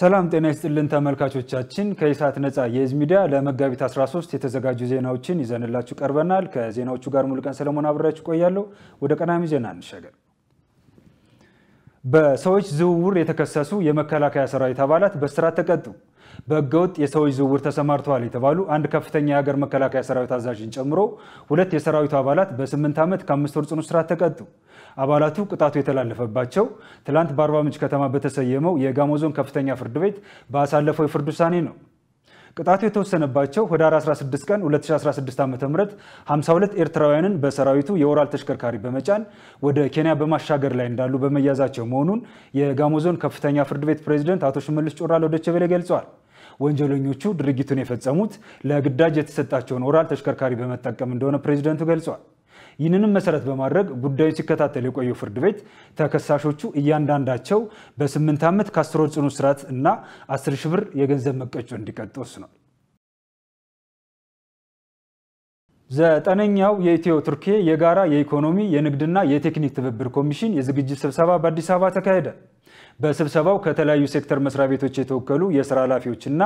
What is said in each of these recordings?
ሰላም ጤና ይስጥልን ተመልካቾቻችን ከኢሳት ነጻ የህዝብ ሚዲያ ለመጋቢት 13 የተዘጋጁ ዜናዎችን ይዘንላችሁ ቀርበናል። ከዜናዎቹ ጋር ሙሉቀን ሰለሞን አብራችሁ ቆያለሁ። ወደ ቀዳሚ ዜና እንሸጋገር። በሰዎች ዝውውር የተከሰሱ የመከላከያ ሰራዊት አባላት በእስራት ተቀጡ። በህገወጥ የሰዎች ዝውውር ተሰማርተዋል የተባሉ አንድ ከፍተኛ የሀገር መከላከያ ሰራዊት አዛዥን ጨምሮ ሁለት የሰራዊቱ አባላት በ8 ዓመት ከ5 ወር ጽኑ እስራት ተቀጡ። አባላቱ ቅጣቱ የተላለፈባቸው ትላንት በአርባ ምንጭ ከተማ በተሰየመው የጋሞ ዞን ከፍተኛ ፍርድ ቤት ባሳለፈው የፍርድ ውሳኔ ነው። ቅጣቱ የተወሰነባቸው ህዳር 16 ቀን 2016 ዓ.ም 52 ኤርትራውያንን በሰራዊቱ የኦራል ተሽከርካሪ በመጫን ወደ ኬንያ በማሻገር ላይ እንዳሉ በመያዛቸው መሆኑን የጋሞ ዞን ከፍተኛ ፍርድ ቤት ፕሬዝዳንት አቶ ሽመልስ ጮራ ለዶይቼ ቬለ ገልጸዋል። ወንጀለኞቹ ድርጊቱን የፈጸሙት ለግዳጅ የተሰጣቸውን ኦራል ተሽከርካሪ በመጠቀም እንደሆነ ፕሬዝዳንቱ ገልጸዋል። ይህንንም መሰረት በማድረግ ጉዳዩን ሲከታተል የቆየው ፍርድ ቤት ተከሳሾቹ እያንዳንዳቸው በ8 ዓመት ከ10 ወር ጽኑ እስራት እና 10 ሺህ ብር የገንዘብ መቀጮ እንዲቀጡ ወስኗል። ዘጠነኛው የኢትዮ ቱርክ የጋራ የኢኮኖሚ የንግድና የቴክኒክ ትብብር ኮሚሽን የዝግጅት ስብሰባ በአዲስ አበባ ተካሄደ። በስብሰባው ከተለያዩ ሴክተር መስሪያ ቤቶች የተወከሉ የሥራ ኃላፊዎችና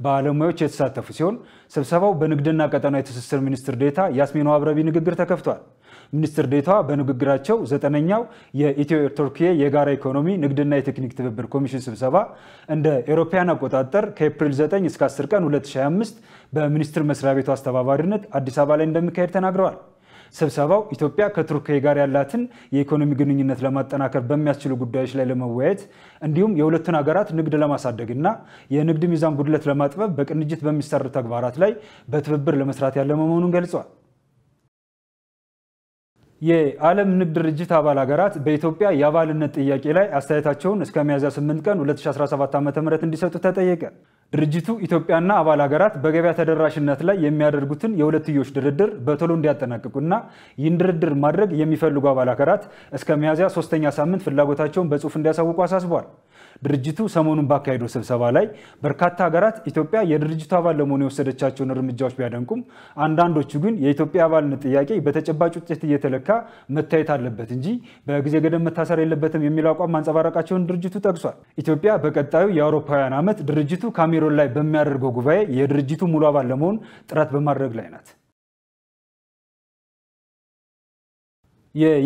ባለሙያዎች የተሳተፉ ሲሆን ስብሰባው በንግድና ቀጠናዊ ትስስር ሚኒስትር ዴኤታ ያስሚን አብረቢ ንግግር ተከፍቷል። ሚኒስትር ዴኤታዋ በንግግራቸው ዘጠነኛው የኢትዮ ቱርክ የጋራ ኢኮኖሚ ንግድና የቴክኒክ ትብብር ኮሚሽን ስብሰባ እንደ አውሮፓውያን አቆጣጠር ከኤፕሪል 9 እስከ 10 ቀን 2025 በሚኒስትር መስሪያ ቤቱ አስተባባሪነት አዲስ አበባ ላይ እንደሚካሄድ ተናግረዋል። ስብሰባው ኢትዮጵያ ከቱርክ ጋር ያላትን የኢኮኖሚ ግንኙነት ለማጠናከር በሚያስችሉ ጉዳዮች ላይ ለመወያየት እንዲሁም የሁለቱን ሀገራት ንግድ ለማሳደግና የንግድ ሚዛን ጉድለት ለማጥበብ በቅንጅት በሚሰሩ ተግባራት ላይ በትብብር ለመስራት ያለመ መሆኑን ገልጿል። የዓለም ንግድ ድርጅት አባል ሀገራት በኢትዮጵያ የአባልነት ጥያቄ ላይ አስተያየታቸውን እስከ ሚያዝያ 8 ቀን 2017 ዓ.ም እንዲሰጡ ተጠየቀ። ድርጅቱ ኢትዮጵያና አባል ሀገራት በገበያ ተደራሽነት ላይ የሚያደርጉትን የሁለትዮሽ ድርድር በቶሎ እንዲያጠናቅቁና ይህን ድርድር ማድረግ የሚፈልጉ አባል ሀገራት እስከ ሚያዝያ 3ኛ ሳምንት ፍላጎታቸውን በጽሁፍ እንዲያሳውቁ አሳስቧል። ድርጅቱ ሰሞኑን ባካሄደው ስብሰባ ላይ በርካታ ሀገራት ኢትዮጵያ የድርጅቱ አባል ለመሆን የወሰደቻቸውን እርምጃዎች ቢያደንቁም አንዳንዶቹ ግን የኢትዮጵያ አባልነት ጥያቄ በተጨባጭ ውጤት እየተለካ መታየት አለበት እንጂ በጊዜ ገደብ መታሰር የለበትም የሚል አቋም ማንጸባረቃቸውን ድርጅቱ ጠቅሷል። ኢትዮጵያ በቀጣዩ የአውሮፓውያን ዓመት ድርጅቱ ካሜሮን ላይ በሚያደርገው ጉባኤ የድርጅቱ ሙሉ አባል ለመሆን ጥረት በማድረግ ላይ ናት።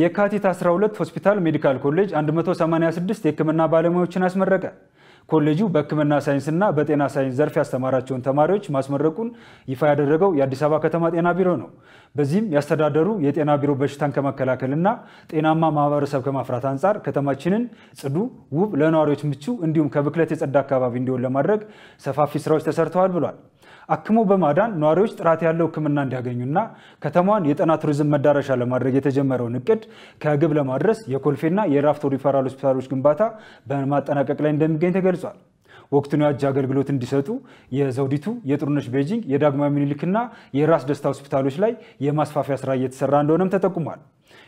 የካቲት 12 ሆስፒታል ሜዲካል ኮሌጅ 186 የህክምና ባለሙያዎችን አስመረቀ። ኮሌጁ በህክምና ሳይንስና በጤና ሳይንስ ዘርፍ ያስተማራቸውን ተማሪዎች ማስመረቁን ይፋ ያደረገው የአዲስ አበባ ከተማ ጤና ቢሮ ነው። በዚህም ያስተዳደሩ የጤና ቢሮ በሽታን ከመከላከልና ጤናማ ማህበረሰብ ከማፍራት አንጻር ከተማችንን ጽዱ፣ ውብ፣ ለነዋሪዎች ምቹ እንዲሁም ከብክለት የጸዳ አካባቢ እንዲሆን ለማድረግ ሰፋፊ ስራዎች ተሰርተዋል ብሏል። አክሞ በማዳን ነዋሪዎች ጥራት ያለው ህክምና እንዲያገኙና ከተማዋን የጤና ቱሪዝም መዳረሻ ለማድረግ የተጀመረውን እቅድ ከግብ ለማድረስ የኮልፌና የራፍቶ ሪፈራል ሆስፒታሎች ግንባታ በማጠናቀቅ ላይ እንደሚገኝ ተገልጿል። ወቅቱን ያጀ አገልግሎት እንዲሰጡ የዘውዲቱ፣ የጥሩነሽ ቤጂንግ፣ የዳግማዊ ምኒልክና የራስ ደስታ ሆስፒታሎች ላይ የማስፋፊያ ስራ እየተሰራ እንደሆነም ተጠቁሟል።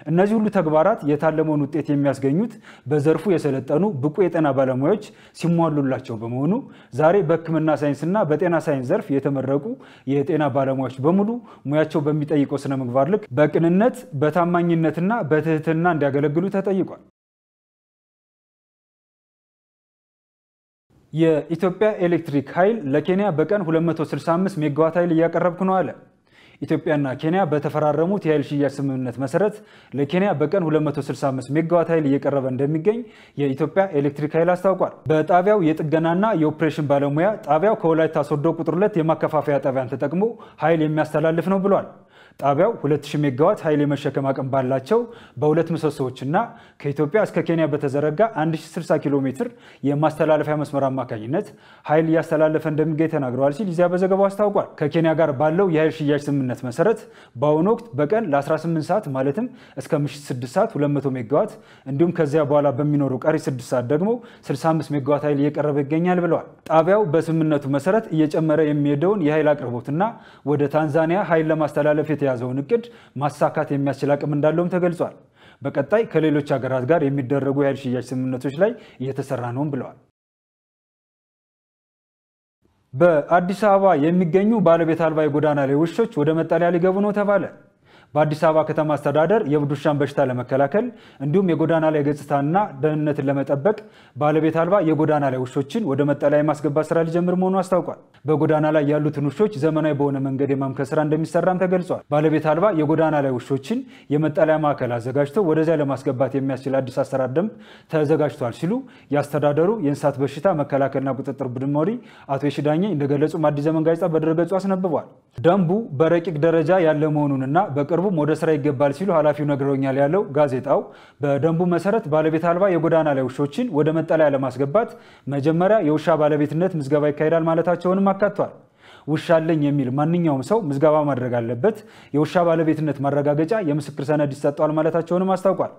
እነዚህ ሁሉ ተግባራት የታለመውን ውጤት የሚያስገኙት በዘርፉ የሰለጠኑ ብቁ የጤና ባለሙያዎች ሲሟሉላቸው በመሆኑ ዛሬ በህክምና ሳይንስና በጤና ሳይንስ ዘርፍ የተመረቁ የጤና ባለሙያዎች በሙሉ ሙያቸው በሚጠይቀው ስነ ምግባር ልክ በቅንነት በታማኝነትና በትህትና እንዲያገለግሉ ተጠይቋል። የኢትዮጵያ ኤሌክትሪክ ኃይል ለኬንያ በቀን 265 ሜጋዋት ኃይል እያቀረብኩ ነው አለ። ኢትዮጵያና ኬንያ በተፈራረሙት የኃይል ሽያጭ ስምምነት መሰረት ለኬንያ በቀን 265 ሜጋዋት ኃይል እየቀረበ እንደሚገኝ የኢትዮጵያ ኤሌክትሪክ ኃይል አስታውቋል። በጣቢያው የጥገናና የኦፕሬሽን ባለሙያ ጣቢያው ከወላይታ ሶዶ ቁጥር 2 የማከፋፈያ ጣቢያን ተጠቅሞ ኃይል የሚያስተላልፍ ነው ብሏል። ጣቢያው 2000 ሜጋዋት ኃይል የመሸከም አቅም ባላቸው በሁለት ምሰሶዎችና ከኢትዮጵያ እስከ ኬንያ በተዘረጋ 1060 ኪሎ ሜትር የማስተላለፊያ መስመር አማካኝነት ኃይል እያስተላለፈ እንደሚገኝ ተናግረዋል ሲል ኢዜአ በዘገባው አስታውቋል። ከኬንያ ጋር ባለው የኃይል ሽያጭ ስምምነት መሰረት በአሁኑ ወቅት በቀን ለ18 ሰዓት ማለትም እስከ ምሽት 6 ሰዓት 200 ሜጋዋት እንዲሁም ከዚያ በኋላ በሚኖሩ ቀሪ 6 ሰዓት ደግሞ 65 ሜጋዋት ኃይል እየቀረበ ይገኛል ብለዋል። ጣቢያው በስምምነቱ መሰረት እየጨመረ የሚሄደውን የኃይል አቅርቦትና ወደ ታንዛኒያ ኃይል ለማስተላለፍ ያዘውን እቅድ ማሳካት የሚያስችል አቅም እንዳለውም ተገልጿል። በቀጣይ ከሌሎች ሀገራት ጋር የሚደረጉ የኃይል ሽያጭ ስምምነቶች ላይ እየተሰራ ነውም ብለዋል። በአዲስ አበባ የሚገኙ ባለቤት አልባ የጎዳና ላይ ውሾች ወደ መጠለያ ሊገቡ ነው ተባለ። በአዲስ አበባ ከተማ አስተዳደር የብዱሻን በሽታ ለመከላከል እንዲሁም የጎዳና ላይ ገጽታና ደህንነትን ለመጠበቅ ባለቤት አልባ የጎዳና ላይ ውሾችን ወደ መጠለያ ማስገባት ስራ ሊጀምር መሆኑ አስታውቋል። በጎዳና ላይ ያሉትን ውሾች ዘመናዊ በሆነ መንገድ የማምከን ስራ እንደሚሰራም ተገልጿል። ባለቤት አልባ የጎዳና ላይ ውሾችን የመጠለያ ማዕከል አዘጋጅቶ ወደዚያ ለማስገባት የሚያስችል አዲስ አሰራር ደንብ ተዘጋጅቷል ሲሉ ያስተዳደሩ የእንስሳት በሽታ መከላከልና ቁጥጥር ቡድን መሪ አቶ የሽዳኘ እንደገለጹ አዲስ ዘመን ጋዜጣ በድረገጹ አስነብቧል። ደንቡ በረቂቅ ደረጃ ያለ መሆኑንና በቅርቡም ወደ ስራ ይገባል ሲሉ ኃላፊው ነግረውኛል ያለው ጋዜጣው በደንቡ መሰረት ባለቤት አልባ የጎዳና ላይ ውሾችን ወደ መጠለያ ለማስገባት መጀመሪያ የውሻ ባለቤትነት ምዝገባ ይካሄዳል ማለታቸውንም አካቷል። ውሻ አለኝ የሚል ማንኛውም ሰው ምዝገባ ማድረግ አለበት። የውሻ ባለቤትነት ማረጋገጫ የምስክር ሰነድ ይሰጣል ማለታቸውንም አስታውቋል።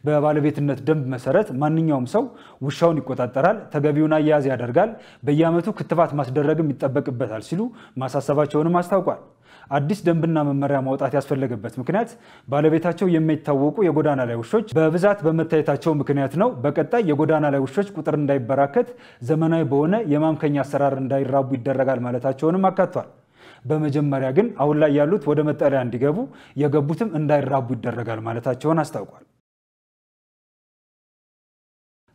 በባለቤትነት ደንብ መሰረት ማንኛውም ሰው ውሻውን ይቆጣጠራል፣ ተገቢውን አያያዝ ያደርጋል፣ በየዓመቱ ክትባት ማስደረግም ይጠበቅበታል ሲሉ ማሳሰባቸውንም አስታውቋል። አዲስ ደንብና መመሪያ ማውጣት ያስፈልገበት ምክንያት ባለቤታቸው የማይታወቁ የጎዳና ላይ ውሾች በብዛት በመታየታቸው ምክንያት ነው። በቀጣይ የጎዳና ላይ ውሾች ቁጥር እንዳይበራከት ዘመናዊ በሆነ የማምከኛ አሰራር እንዳይራቡ ይደረጋል ማለታቸውንም አካቷል። በመጀመሪያ ግን አሁን ላይ ያሉት ወደ መጠለያ እንዲገቡ የገቡትም እንዳይራቡ ይደረጋል ማለታቸውን አስታውቋል።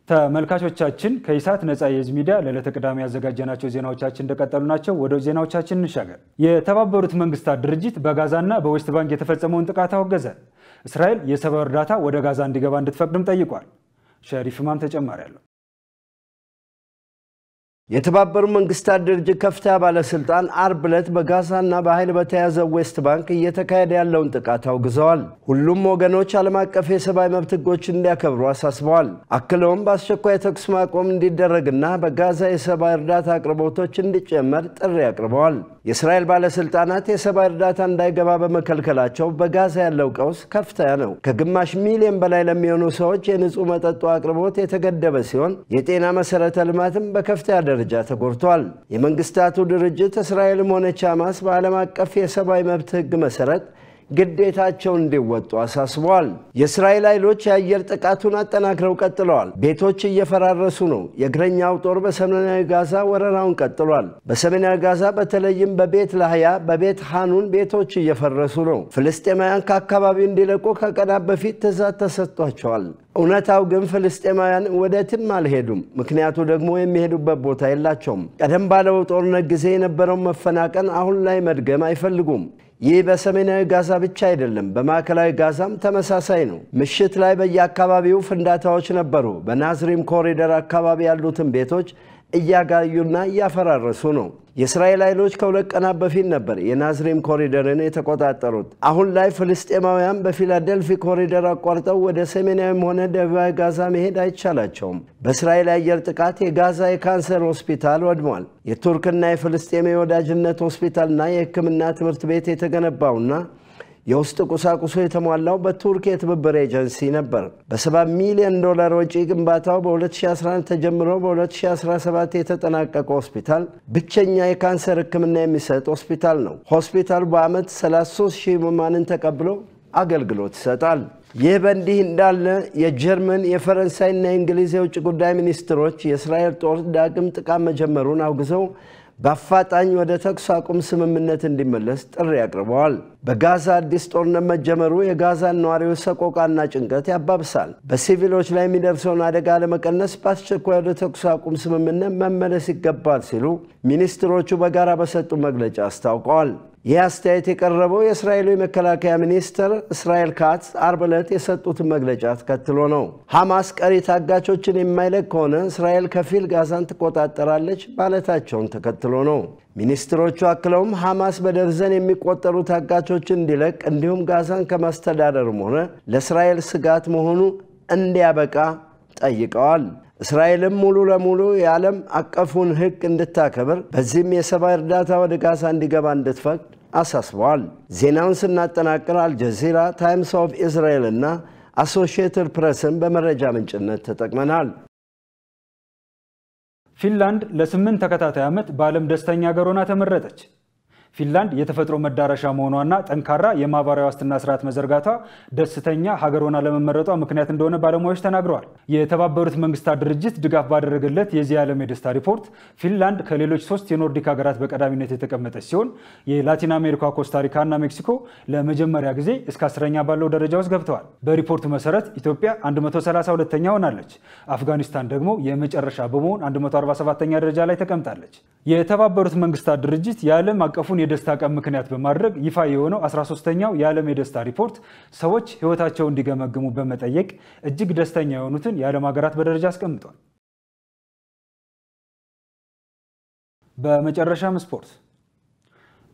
ተመልካቾቻችን ከኢሳት ነፃ የህዝብ ሚዲያ ለዕለተ ቅዳሜ ያዘጋጀናቸው ዜናዎቻችን እንደቀጠሉ ናቸው። ወደ ዜናዎቻችን እንሻገር። የተባበሩት መንግስታት ድርጅት በጋዛና በዌስት ባንክ የተፈጸመውን ጥቃት አወገዘ። እስራኤል የሰብአዊ እርዳታ ወደ ጋዛ እንዲገባ እንድትፈቅድም ጠይቋል። ሸሪፍ ኢማም ተጨማሪ አለው። የተባበሩት መንግስታት ድርጅት ከፍተኛ ባለስልጣን አርብ ዕለት በጋዛና በኃይል በተያዘው ዌስት ባንክ እየተካሄደ ያለውን ጥቃት አውግዘዋል። ሁሉም ወገኖች ዓለም አቀፍ የሰብአዊ መብት ሕጎችን እንዲያከብሩ አሳስበዋል። አክለውም በአስቸኳይ ተኩስ ማቆም እንዲደረግና በጋዛ የሰብአዊ እርዳታ አቅርቦቶች እንዲጨመር ጥሪ አቅርበዋል። የእስራኤል ባለስልጣናት የሰብአዊ እርዳታ እንዳይገባ በመከልከላቸው በጋዛ ያለው ቀውስ ከፍተኛ ነው። ከግማሽ ሚሊዮን በላይ ለሚሆኑ ሰዎች የንጹህ መጠጥ አቅርቦት የተገደበ ሲሆን የጤና መሰረተ ልማትም በከፍተኛ ደረጃ ተጎድቷል። የመንግስታቱ ድርጅት እስራኤልም ሆነች ሐማስ በዓለም አቀፍ የሰብአዊ መብት ሕግ መሰረት ግዴታቸውን እንዲወጡ አሳስበዋል። የእስራኤል ኃይሎች የአየር ጥቃቱን አጠናክረው ቀጥለዋል። ቤቶች እየፈራረሱ ነው። የእግረኛው ጦር በሰሜናዊ ጋዛ ወረራውን ቀጥሏል። በሰሜናዊ ጋዛ በተለይም በቤት ላህያ፣ በቤት ሐኑን ቤቶች እየፈረሱ ነው። ፍልስጤማውያን ከአካባቢው እንዲለቁ ከቀናት በፊት ትዕዛዝ ተሰጥቷቸዋል። እውነታው ግን ፍልስጤማውያን ወደትም አልሄዱም። ምክንያቱ ደግሞ የሚሄዱበት ቦታ የላቸውም። ቀደም ባለው ጦርነት ጊዜ የነበረው መፈናቀል አሁን ላይ መድገም አይፈልጉም። ይህ በሰሜናዊ ጋዛ ብቻ አይደለም፣ በማዕከላዊ ጋዛም ተመሳሳይ ነው። ምሽት ላይ በየአካባቢው ፍንዳታዎች ነበሩ። በናዝሪም ኮሪደር አካባቢ ያሉትን ቤቶች እያጋዩና እያፈራረሱ ነው። የእስራኤል ኃይሎች ከሁለት ቀናት በፊት ነበር የናዝሪም ኮሪደርን የተቆጣጠሩት። አሁን ላይ ፍልስጤማውያን በፊላደልፊ ኮሪደር አቋርጠው ወደ ሰሜናዊም ሆነ ደቡባዊ ጋዛ መሄድ አይቻላቸውም። በእስራኤል አየር ጥቃት የጋዛ የካንሰር ሆስፒታል ወድሟል። የቱርክና የፍልስጤም የወዳጅነት ሆስፒታልና የሕክምና ትምህርት ቤት የተገነባውና የውስጥ ቁሳቁሱ የተሟላው በቱርክ የትብብር ኤጀንሲ ነበር። በ7 ሚሊዮን ዶላር ወጪ ግንባታው በ2011 ተጀምሮ በ2017 የተጠናቀቀ ሆስፒታል ብቸኛ የካንሰር ሕክምና የሚሰጥ ሆስፒታል ነው። ሆስፒታሉ በዓመት 33,000 ህሙማንን ተቀብሎ አገልግሎት ይሰጣል። ይህ በእንዲህ እንዳለ የጀርመን የፈረንሳይና የእንግሊዝ የውጭ ጉዳይ ሚኒስትሮች የእስራኤል ጦር ዳግም ጥቃት መጀመሩን አውግዘው በአፋጣኝ ወደ ተኩስ አቁም ስምምነት እንዲመለስ ጥሪ አቅርበዋል። በጋዛ አዲስ ጦርነት መጀመሩ የጋዛን ነዋሪዎች ሰቆቃና ጭንቀት ያባብሳል። በሲቪሎች ላይ የሚደርሰውን አደጋ ለመቀነስ በአስቸኳይ ወደ ተኩስ አቁም ስምምነት መመለስ ይገባል ሲሉ ሚኒስትሮቹ በጋራ በሰጡ መግለጫ አስታውቀዋል። ይህ አስተያየት የቀረበው የእስራኤሉ የመከላከያ ሚኒስትር እስራኤል ካትዝ አርብ ዕለት የሰጡትን መግለጫ ተከትሎ ነው። ሐማስ ቀሪ ታጋቾችን የማይለቅ ከሆነ እስራኤል ከፊል ጋዛን ትቆጣጠራለች ማለታቸውን ተከትሎ ነው። ሚኒስትሮቹ አክለውም ሐማስ በደርዘን የሚቆጠሩ ታጋቾችን እንዲለቅ እንዲሁም ጋዛን ከማስተዳደርም ሆነ ለእስራኤል ስጋት መሆኑ እንዲያበቃ ጠይቀዋል። እስራኤልም ሙሉ ለሙሉ የዓለም አቀፉን ሕግ እንድታከብር በዚህም የሰብአዊ እርዳታ ወደ ጋዛ እንዲገባ እንድትፈቅድ አሳስበዋል። ዜናውን ስናጠናቅር አልጀዚራ፣ ታይምስ ኦፍ እስራኤል እና አሶሺየትድ ፕሬስን በመረጃ ምንጭነት ተጠቅመናል። ፊንላንድ ለ8 ተከታታይ ዓመት በዓለም ደስተኛ ሀገር ሆና ተመረጠች። ፊንላንድ የተፈጥሮ መዳረሻ መሆኗና ጠንካራ የማህበራዊ ዋስትና ስርዓት መዘርጋቷ ደስተኛ ሀገር ሆና ለመመረጧ ምክንያት እንደሆነ ባለሙያዎች ተናግረዋል። የተባበሩት መንግስታት ድርጅት ድጋፍ ባደረገለት የዚህ ዓለም የደስታ ሪፖርት ፊንላንድ ከሌሎች 3 የኖርዲክ ሀገራት በቀዳሚነት የተቀመጠች ሲሆን የላቲን አሜሪካ ኮስታሪካና ሜክሲኮ ለመጀመሪያ ጊዜ እስከ 10ኛ ባለው ደረጃ ውስጥ ገብተዋል። በሪፖርቱ መሰረት ኢትዮጵያ 132ኛ ሆናለች። አፍጋኒስታን ደግሞ የመጨረሻ በመሆን 147ኛ ደረጃ ላይ ተቀምጣለች። የተባበሩት መንግስታት ድርጅት የዓለም አቀፉን የደስታ ቀን ምክንያት በማድረግ ይፋ የሆነው 13ኛው የዓለም የደስታ ሪፖርት ሰዎች ህይወታቸውን እንዲገመግሙ በመጠየቅ እጅግ ደስተኛ የሆኑትን የዓለም ሀገራት በደረጃ አስቀምጧል። በመጨረሻም ስፖርት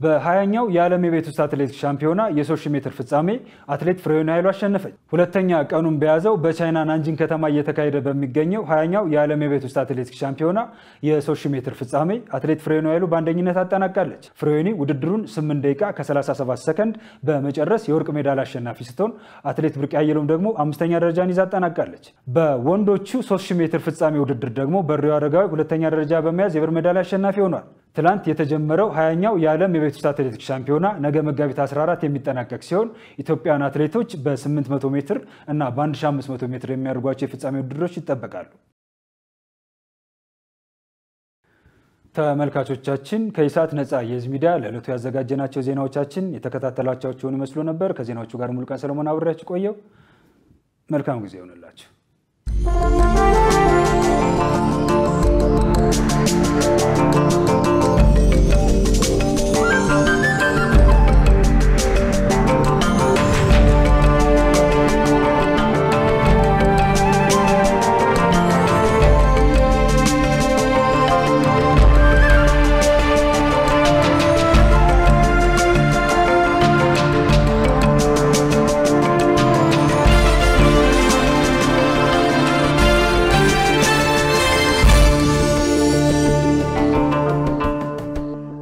በ20ኛው የዓለም የቤት ውስጥ አትሌቲክስ ሻምፒዮና የ3000 ሜትር ፍጻሜ አትሌት ፍሬወይኒ ኃይሉ አሸነፈች። ሁለተኛ ቀኑን በያዘው በቻይና ናንጂንግ ከተማ እየተካሄደ በሚገኘው 20ኛው የዓለም የቤት ውስጥ አትሌቲክስ ሻምፒዮና የ3000 ሜትር ፍጻሜ አትሌት ፍሬወይኒ ኃይሉ በአንደኝነት አጠናቃለች። ፍሬወይኒ ውድድሩን 8 ደቂቃ ከ37 ሰከንድ በመጨረስ የወርቅ ሜዳሊያ አሸናፊ ስትሆን አትሌት ብርቅ ያየሎም ደግሞ 5ኛ ደረጃን ይዛ አጠናቃለች። በወንዶቹ 3000 ሜትር ፍጻሜ ውድድር ደግሞ በሪዮ አረጋዊ 2ኛ ደረጃ በመያዝ የብር ሜዳሊያ አሸናፊ ሆኗል። ትላንት የተጀመረው 20ኛው የዓለም የቤት ውስጥ አትሌቲክስ ሻምፒዮና ነገ መጋቢት 14 የሚጠናቀቅ ሲሆን ኢትዮጵያውያን አትሌቶች በ800 ሜትር እና በ1500 ሜትር የሚያደርጓቸው የፍጻሜ ውድድሮች ይጠበቃሉ። ተመልካቾቻችን ከኢሳት ነፃ የህዝብ ሚዲያ ለዕለቱ ያዘጋጀናቸው ዜናዎቻችን የተከታተላችኋቸውን ይመስሉ ነበር። ከዜናዎቹ ጋር ሙሉቀን ሰለሞን አብሬያችሁ ቆየው። መልካም ጊዜ ይሁንላችሁ።